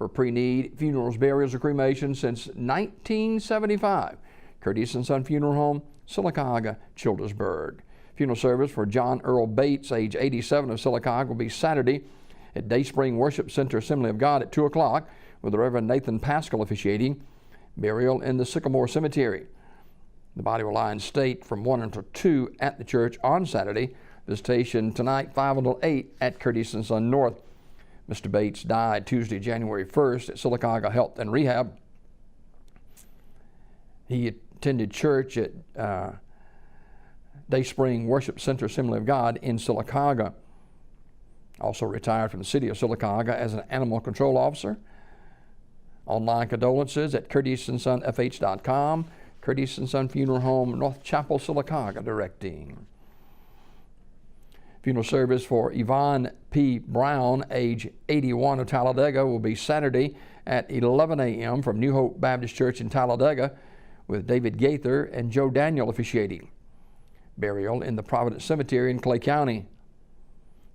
for pre-need funerals, burials, or cremation since 1975. Curtis & Son Funeral Home, Sylacauga, Childersburg. Funeral service for John Earl Bates, age 87, of Sylacauga, will be Saturday at Dayspring Worship Center Assembly of God at 2 o'clock, with the Reverend Nathan Pascal officiating. Burial in the Sycamore Cemetery. The body will lie in state from 1 until 2 at the church on Saturday. Visitation tonight, 5 until 8 at Curtis & Son North. Mr. Bates died Tuesday, January 1st at Sylacauga Health and Rehab. He attended church at Dayspring Worship Center Assembly of God in Sylacauga. Also retired from the city of Sylacauga as an animal control officer. Online condolences at curtissonfh.com. Curtis & Son Funeral Home, North Chapel, Sylacauga, directing. Funeral service for Yvonne P. Brown, age 81, of Talladega, will be Saturday at 11 a.m. from New Hope Baptist Church in Talladega, with David Gaither and Joe Daniel officiating. Burial in the Providence Cemetery in Clay County.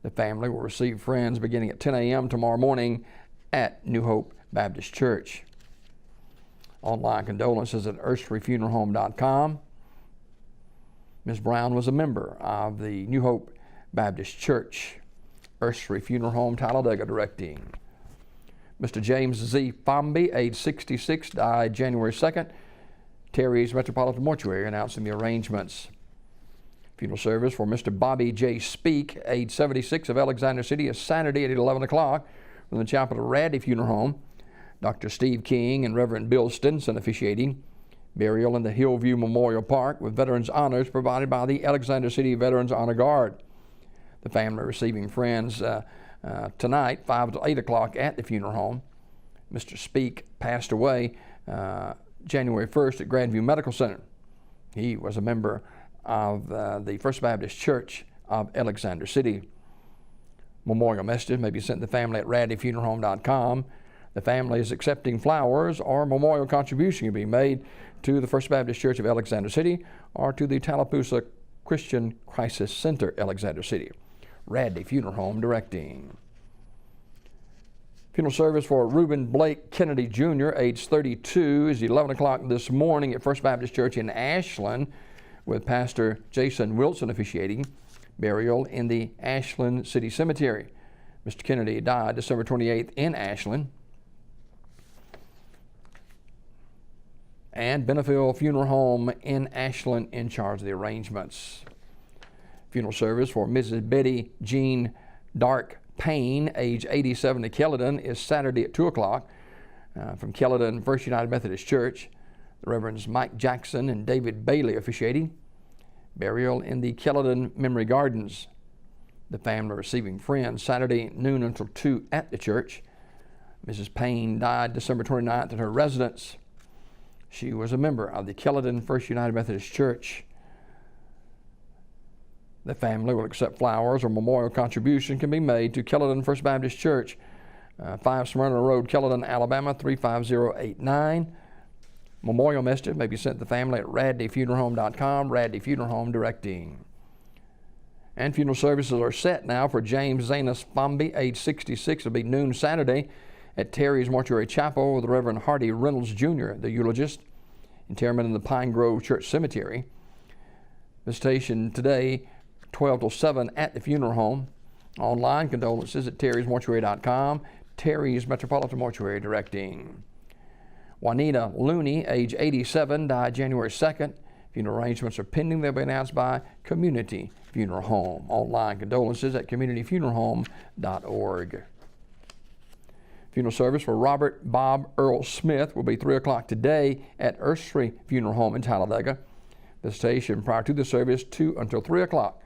The family will receive friends beginning at 10 a.m. tomorrow morning at New Hope Baptist Church. Online condolences at urseryfuneralhome.com. Ms. Brown was a member of the New Hope Baptist Church. Ursery Funeral Home, Talladega, directing. Mr. James Z. Fomby, age 66, died January 2nd. Terry's Metropolitan Mortuary announcing the arrangements. Funeral service for Mr. Bobby J. Speak, age 76, of Alexander City, is Saturday at 11 o'clock from the chapel of Raddy Funeral Home. Dr. Steve King and Reverend Bill Stinson officiating. Burial in the Hillview Memorial Park with veterans honors provided by the Alexander City Veterans Honor Guard. The family receiving friends tonight, 5 to 8 o'clock at the funeral home. Mr. Speak passed away January 1st at Grandview Medical Center. He was a member of the First Baptist Church of Alexander City. Memorial messages may be sent to the family at raddyfuneralhome.com. The family is accepting flowers or memorial contribution can be made to the First Baptist Church of Alexander City or to the Tallapoosa Christian Crisis Center, Alexander City. Raddy Funeral Home directing. Funeral service for Reuben Blake Kennedy Jr., age 32, is 11 o'clock this morning at First Baptist Church in Ashland, with Pastor Jason Wilson officiating. Burial in the Ashland City Cemetery. Mr. Kennedy died December 28th in Ashland. And Benefield Funeral Home in Ashland in charge of the arrangements. Funeral service for Mrs. Betty Jean Dark Payne, age 87, of Kelladon, is Saturday at 2 o'clock from Kelladon First United Methodist Church. The Reverends Mike Jackson and David Bailey officiating. Burial in the Kelladon Memory Gardens. The family receiving friends Saturday noon until 2 at the church. Mrs. Payne died December 29th at her residence. She was a member of the Kelladon First United Methodist Church. The family will accept flowers or memorial contribution can be made to Kelladon First Baptist Church, 5 Smyrna Road, Kelladon, Alabama, 35089. Memorial message may be sent to the family at raddyfuneralhome.com. Raddy Funeral Home directing. And funeral services are set now for James Zanus Fomby, age 66. It'll be noon Saturday at Terry's Mortuary Chapel with the Reverend Hardy Reynolds Jr., the eulogist. Interment in the Pine Grove Church Cemetery. Visitation today, 12 till 7 at the funeral home. Online condolences at terrysmortuary.com. Terry's Metropolitan Mortuary directing. Juanita Looney, age 87, died January 2nd. Funeral arrangements are pending. They'll be announced by Community Funeral Home. Online condolences at communityfuneralhome.org. Funeral service for Robert Bob Earl Smith will be 3 o'clock today at Ursery Funeral Home in Talladega. Visitation prior to the service 2 until 3 o'clock.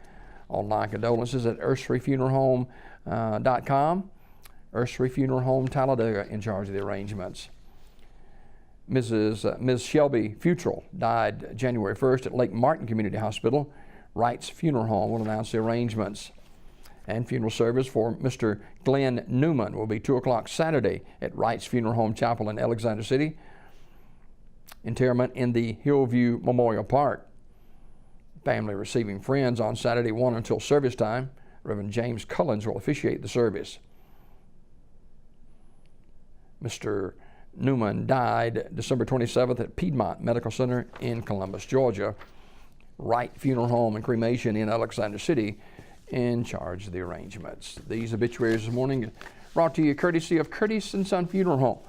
Online condolences at urseryfuneralhome.com. Ursery Funeral Home Talladega in charge of the arrangements. Ms. Shelby Futrell died January 1st at Lake Martin Community Hospital. Wright's Funeral Home will announce the arrangements. And funeral service for Mr. Glenn Newman will be 2 o'clock Saturday at Wright's Funeral Home Chapel in Alexander City. Interment in the Hillview Memorial Park. Family receiving friends on Saturday 1 until service time. Reverend James Cullens will officiate the service. Mr. Newman died December 27th at Piedmont Medical Center in Columbus, Georgia. Wright Funeral Home and Cremation in Alexander City in charge of the arrangements. These obituaries this morning brought to you courtesy of Curtis & Son Funeral Home,